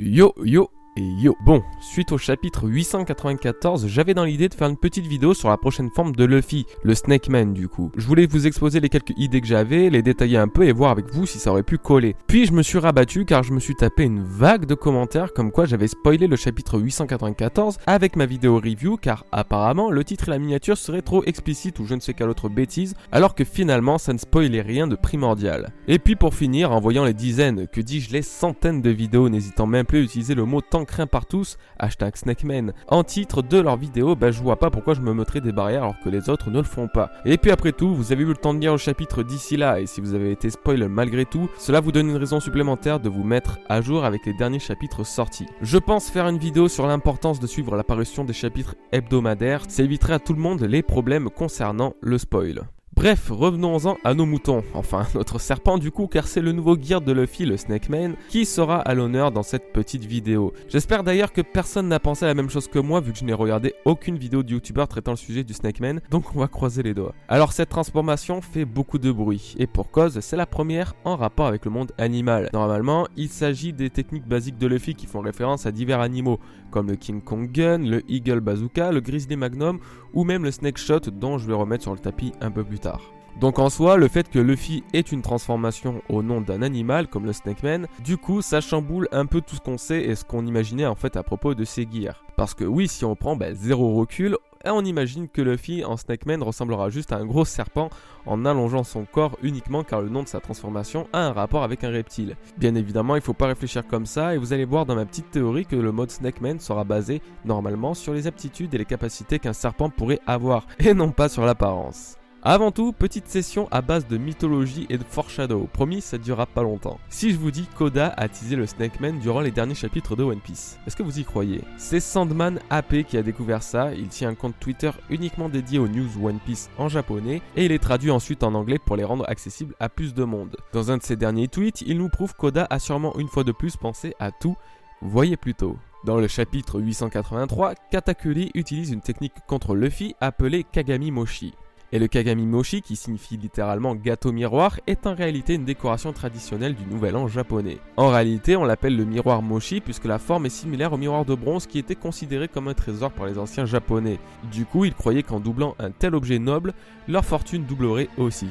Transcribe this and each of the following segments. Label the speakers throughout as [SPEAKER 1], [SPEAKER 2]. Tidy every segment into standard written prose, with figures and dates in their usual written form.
[SPEAKER 1] Yo yo et yo. Bon, suite au chapitre 894, j'avais dans l'idée de faire une petite vidéo sur la prochaine forme de Luffy, le Snake Man du coup. Je voulais vous exposer les quelques idées que j'avais, les détailler un peu et voir avec vous si ça aurait pu coller. Puis je me suis rabattu car je me suis tapé une vague de commentaires comme quoi j'avais spoilé le chapitre 894 avec ma vidéo review car apparemment le titre et la miniature seraient trop explicites ou je ne sais quelle autre bêtise alors que finalement ça ne spoilait rien de primordial. Et puis pour finir, en voyant les dizaines, que dis-je les centaines de vidéos n'hésitant même plus à utiliser le mot tant craint par tous, #SnakeMan, en titre de leur vidéo, je vois pas pourquoi je me mettrais des barrières alors que les autres ne le font pas. Et puis après tout, vous avez eu le temps de lire le chapitre d'ici là, et si vous avez été spoil malgré tout, cela vous donne une raison supplémentaire de vous mettre à jour avec les derniers chapitres sortis. Je pense faire une vidéo sur l'importance de suivre l'apparition des chapitres hebdomadaires, ça éviterait à tout le monde les problèmes concernant le spoil. Bref, revenons-en à nos moutons, enfin notre serpent du coup car c'est le nouveau gear de Luffy, le Snake Man, qui sera à l'honneur dans cette petite vidéo. J'espère d'ailleurs que personne n'a pensé à la même chose que moi vu que je n'ai regardé aucune vidéo de youtubeur traitant le sujet du Snake Man, donc on va croiser les doigts. Alors cette transformation fait beaucoup de bruit, et pour cause, c'est la première en rapport avec le monde animal. Normalement, il s'agit des techniques basiques de Luffy qui font référence à divers animaux, comme le King Kong Gun, le Eagle Bazooka, le Grizzly Magnum, ou même le Snake Shot dont je vais remettre sur le tapis un peu plus tard. Donc en soi, le fait que Luffy ait une transformation au nom d'un animal comme le Snake Man, du coup ça chamboule un peu tout ce qu'on sait et ce qu'on imaginait en fait à propos de ses gears. Parce que oui, si on prend zéro recul, on imagine que Luffy en Snake Man ressemblera juste à un gros serpent en allongeant son corps uniquement car le nom de sa transformation a un rapport avec un reptile. Bien évidemment, il faut pas réfléchir comme ça et vous allez voir dans ma petite théorie que le mode Snake Man sera basé normalement sur les aptitudes et les capacités qu'un serpent pourrait avoir et non pas sur l'apparence. Avant tout, petite session à base de mythologie et de foreshadow, promis ça durera pas longtemps. Si je vous dis qu'Oda a teasé le Snake Man durant les derniers chapitres de One Piece, est-ce que vous y croyez? C'est Sandman AP qui a découvert ça, il tient un compte Twitter uniquement dédié aux news One Piece en japonais et il est traduit ensuite en anglais pour les rendre accessibles à plus de monde. Dans un de ses derniers tweets, il nous prouve qu'Oda a sûrement une fois de plus pensé à tout, voyez plutôt. Dans le chapitre 883, Katakuri utilise une technique contre Luffy appelée Kagami Moshi. Et le Kagami Moshi, qui signifie littéralement gâteau miroir, est en réalité une décoration traditionnelle du Nouvel An japonais. En réalité, on l'appelle le miroir Moshi puisque la forme est similaire au miroir de bronze qui était considéré comme un trésor par les anciens japonais. Du coup, ils croyaient qu'en doublant un tel objet noble, leur fortune doublerait aussi.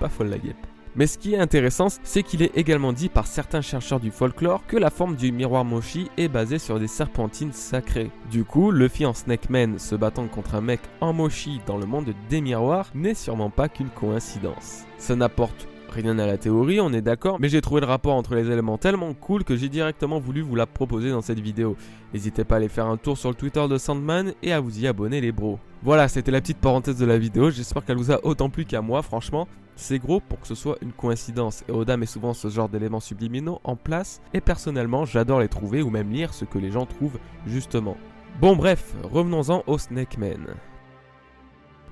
[SPEAKER 1] Pas folle la guêpe. Mais ce qui est intéressant, c'est qu'il est également dit par certains chercheurs du folklore que la forme du miroir Moshi est basée sur des serpentines sacrées. Du coup, Luffy en Snake Man se battant contre un mec en Moshi dans le monde des miroirs n'est sûrement pas qu'une coïncidence. Ça n'apporte rien à la théorie, on est d'accord, mais j'ai trouvé le rapport entre les éléments tellement cool que j'ai directement voulu vous la proposer dans cette vidéo. N'hésitez pas à aller faire un tour sur le Twitter de Sandman et à vous y abonner les bros. Voilà, c'était la petite parenthèse de la vidéo, j'espère qu'elle vous a autant plu qu'à moi, franchement. C'est gros pour que ce soit une coïncidence et Oda met souvent ce genre d'éléments subliminaux en place et personnellement j'adore les trouver ou même lire ce que les gens trouvent justement. Bon bref, revenons-en au Snake Man.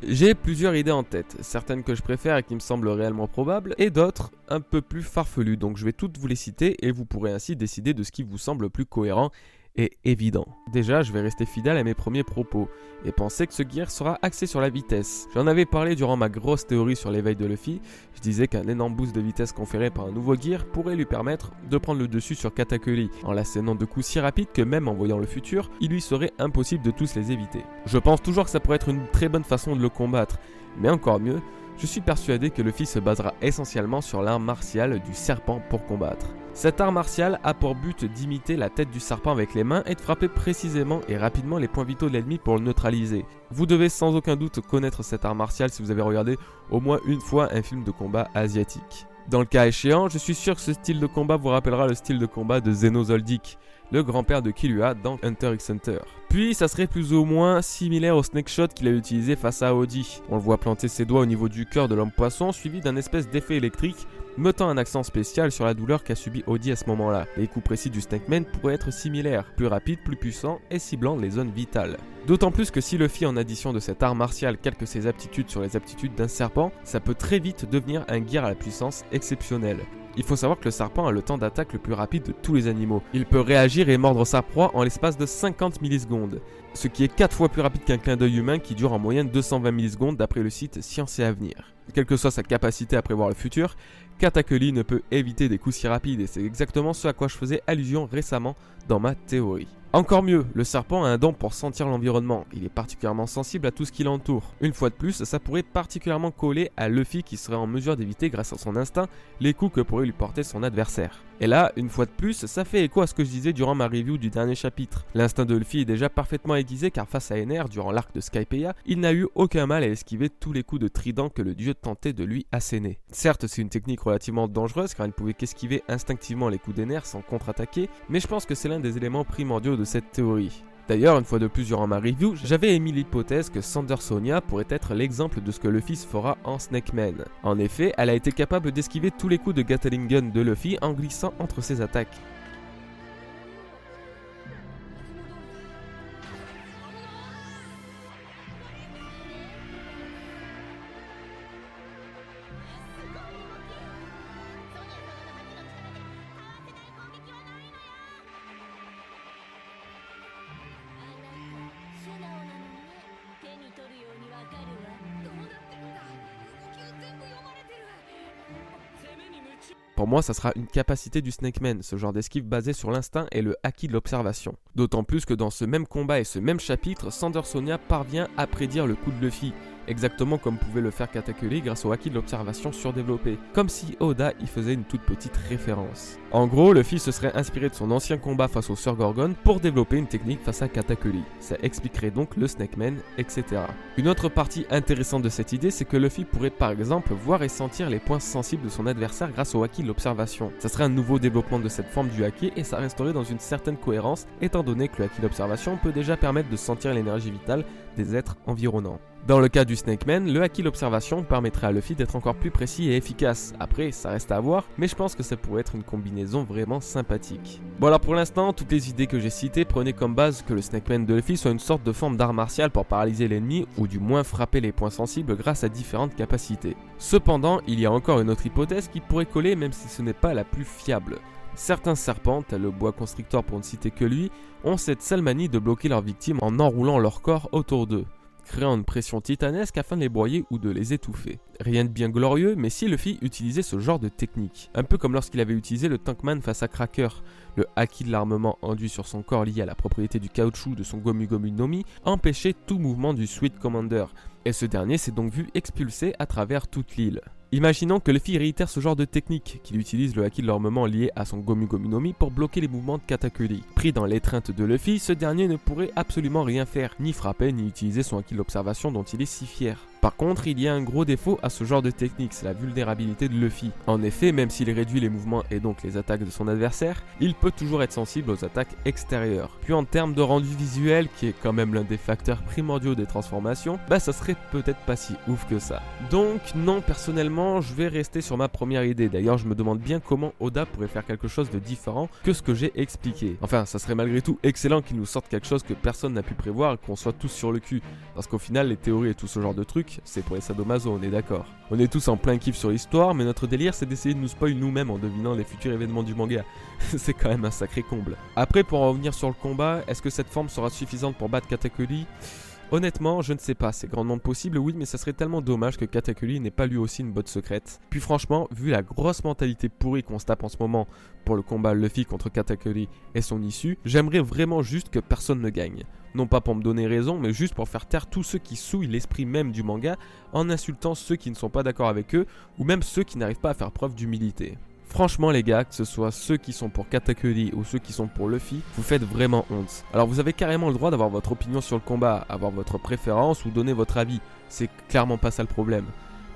[SPEAKER 1] J'ai plusieurs idées en tête, certaines que je préfère et qui me semblent réellement probables, et d'autres un peu plus farfelues, donc je vais toutes vous les citer et vous pourrez ainsi décider de ce qui vous semble le plus cohérent et évident. Déjà, je vais rester fidèle à mes premiers propos et penser que ce gear sera axé sur la vitesse. J'en avais parlé durant ma grosse théorie sur l'éveil de Luffy, je disais qu'un énorme boost de vitesse conféré par un nouveau gear pourrait lui permettre de prendre le dessus sur Katakuri, en l'assénant de coups si rapides que même en voyant le futur, il lui serait impossible de tous les éviter. Je pense toujours que ça pourrait être une très bonne façon de le combattre, mais encore mieux, je suis persuadé que Luffy se basera essentiellement sur l'art martial du serpent pour combattre. Cet art martial a pour but d'imiter la tête du serpent avec les mains et de frapper précisément et rapidement les points vitaux de l'ennemi pour le neutraliser. Vous devez sans aucun doute connaître cet art martial si vous avez regardé au moins une fois un film de combat asiatique. Dans le cas échéant, je suis sûr que ce style de combat vous rappellera le style de combat de Zeno Zoldyck, le grand-père de Killua dans Hunter x Hunter. Puis ça serait plus ou moins similaire au Snake Shot qu'il a utilisé face à Audi. On le voit planter ses doigts au niveau du cœur de l'homme poisson suivi d'un espèce d'effet électrique mettant un accent spécial sur la douleur qu'a subi Audi à ce moment-là. Les coups précis du Snake Man pourraient être similaires, plus rapides, plus puissants et ciblant les zones vitales. D'autant plus que si Luffy en addition de cet art martial calque ses aptitudes sur les aptitudes d'un serpent, ça peut très vite devenir un gear à la puissance exceptionnelle. Il faut savoir que le serpent a le temps d'attaque le plus rapide de tous les animaux. Il peut réagir et mordre sa proie en l'espace de 50 millisecondes, ce qui est 4 fois plus rapide qu'un clin d'œil humain qui dure en moyenne 220 millisecondes d'après le site Science et Avenir. Quelle que soit sa capacité à prévoir le futur, Katakuri ne peut éviter des coups si rapides et c'est exactement ce à quoi je faisais allusion récemment dans ma théorie. Encore mieux, le serpent a un don pour sentir l'environnement, il est particulièrement sensible à tout ce qui l'entoure. Une fois de plus, ça pourrait particulièrement coller à Luffy qui serait en mesure d'éviter grâce à son instinct les coups que pourrait lui porter son adversaire. Et là, une fois de plus, ça fait écho à ce que je disais durant ma review du dernier chapitre. L'instinct de Luffy est déjà parfaitement aiguisé car face à Ener, durant l'arc de Skypiea, il n'a eu aucun mal à esquiver tous les coups de trident que le dieu tentait de lui asséner. Certes, c'est une technique relativement dangereuse car il ne pouvait qu'esquiver instinctivement les coups d'Ener sans contre-attaquer, mais je pense que c'est l'un des éléments primordiaux de cette théorie. D'ailleurs, une fois de plus durant ma review, j'avais émis l'hypothèse que Thunder Sonia pourrait être l'exemple de ce que Luffy fera en Snake Man. En effet, elle a été capable d'esquiver tous les coups de Gatling Gun de Luffy en glissant entre ses attaques. Pour moi, ça sera une capacité du Snake Man, ce genre d'esquive basé sur l'instinct et le haki de l'observation. D'autant plus que dans ce même combat et ce même chapitre, Thunder Sonia parvient à prédire le coup de Luffy, exactement comme pouvait le faire Katakuri grâce au haki de l'observation surdéveloppé, comme si Oda y faisait une toute petite référence. En gros, Luffy se serait inspiré de son ancien combat face au Sir Gorgon pour développer une technique face à Katakuri. Ça expliquerait donc le Snake Man, etc. Une autre partie intéressante de cette idée, c'est que Luffy pourrait par exemple voir et sentir les points sensibles de son adversaire grâce au haki de l'observation. Ça serait un nouveau développement de cette forme du haki et ça resterait dans une certaine cohérence, étant donné que le haki d'observation peut déjà permettre de sentir l'énergie vitale des êtres environnants. Dans le cas du Snake Man, le haki d'observation permettrait à Luffy d'être encore plus précis et efficace. Après, ça reste à voir, mais je pense que ça pourrait être une combinaison vraiment sympathique. Bon alors pour l'instant, toutes les idées que j'ai citées prenaient comme base que le Snake Man de Luffy soit une sorte de forme d'art martial pour paralyser l'ennemi ou du moins frapper les points sensibles grâce à différentes capacités. Cependant, il y a encore une autre hypothèse qui pourrait coller même si ce n'est pas la plus fiable. Certains serpents, tel le boa constrictor pour ne citer que lui, ont cette sale manie de bloquer leurs victimes en enroulant leur corps autour d'eux, créant une pression titanesque afin de les broyer ou de les étouffer. Rien de bien glorieux, mais si Luffy utilisait ce genre de technique, un peu comme lorsqu'il avait utilisé le Tankman face à Cracker, le haki de l'armement enduit sur son corps lié à la propriété du caoutchouc de son Gomu Gomu no Mi empêchait tout mouvement du Sweet Commander, et ce dernier s'est donc vu expulsé à travers toute l'île. Imaginons que Luffy réitère ce genre de technique, qu'il utilise le haki de l'armement lié à son Gomu Gomu no Mi pour bloquer les mouvements de Katakuri. Pris dans l'étreinte de Luffy, ce dernier ne pourrait absolument rien faire, ni frapper, ni utiliser son haki de l'observation dont il est si fier. Par contre, il y a un gros défaut à ce genre de technique, c'est la vulnérabilité de Luffy. En effet, même s'il réduit les mouvements et donc les attaques de son adversaire, il peut toujours être sensible aux attaques extérieures. Puis en termes de rendu visuel, qui est quand même l'un des facteurs primordiaux des transformations, ça serait peut-être pas si ouf que ça. Donc non, personnellement, je vais rester sur ma première idée. D'ailleurs, je me demande bien comment Oda pourrait faire quelque chose de différent que ce que j'ai expliqué. Enfin, ça serait malgré tout excellent qu'il nous sorte quelque chose que personne n'a pu prévoir et qu'on soit tous sur le cul. Parce qu'au final, les théories et tout ce genre de trucs, c'est pour les sadomaso, on est d'accord. On est tous en plein kiff sur l'histoire, mais notre délire c'est d'essayer de nous spoil nous-mêmes en devinant les futurs événements du manga. C'est quand même un sacré comble. Après, pour en revenir sur le combat, est-ce que cette forme sera suffisante pour battre Katakuri ? Honnêtement, je ne sais pas, c'est grandement possible, oui, mais ça serait tellement dommage que Katakuri n'ait pas lui aussi une botte secrète. Puis franchement, vu la grosse mentalité pourrie qu'on se tape en ce moment pour le combat Luffy contre Katakuri et son issue, j'aimerais vraiment juste que personne ne gagne. Non pas pour me donner raison, mais juste pour faire taire tous ceux qui souillent l'esprit même du manga en insultant ceux qui ne sont pas d'accord avec eux, ou même ceux qui n'arrivent pas à faire preuve d'humilité. Franchement les gars, que ce soit ceux qui sont pour Katakuri ou ceux qui sont pour Luffy, vous faites vraiment honte. Alors vous avez carrément le droit d'avoir votre opinion sur le combat, avoir votre préférence ou donner votre avis, c'est clairement pas ça le problème.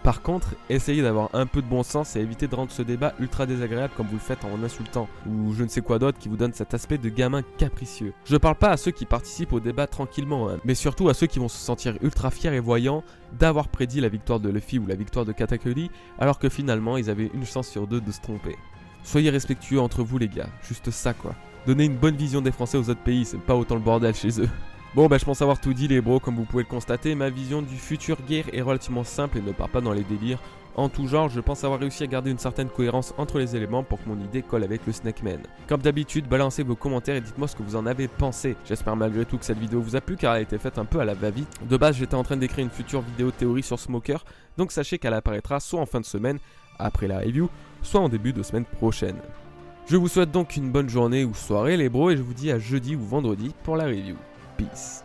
[SPEAKER 1] Par contre, essayez d'avoir un peu de bon sens et évitez de rendre ce débat ultra désagréable comme vous le faites en insultant, ou je ne sais quoi d'autre qui vous donne cet aspect de gamin capricieux. Je parle pas à ceux qui participent au débat tranquillement, mais surtout à ceux qui vont se sentir ultra fiers et voyants d'avoir prédit la victoire de Luffy ou la victoire de Katakuri, alors que finalement ils avaient une chance sur deux de se tromper. Soyez respectueux entre vous les gars, juste ça quoi. Donnez une bonne vision des Français aux autres pays, c'est pas autant le bordel chez eux. Bon je pense avoir tout dit les bros, comme vous pouvez le constater, ma vision du futur guerre est relativement simple et ne part pas dans les délires. En tout genre, je pense avoir réussi à garder une certaine cohérence entre les éléments pour que mon idée colle avec le Snake Man. Comme d'habitude, balancez vos commentaires et dites-moi ce que vous en avez pensé. J'espère malgré tout que cette vidéo vous a plu car elle a été faite un peu à la va-vite. De base, j'étais en train d'écrire une future vidéo théorie sur Smoker, donc sachez qu'elle apparaîtra soit en fin de semaine, après la review, soit en début de semaine prochaine. Je vous souhaite donc une bonne journée ou soirée les bros et je vous dis à jeudi ou vendredi pour la review. Peace.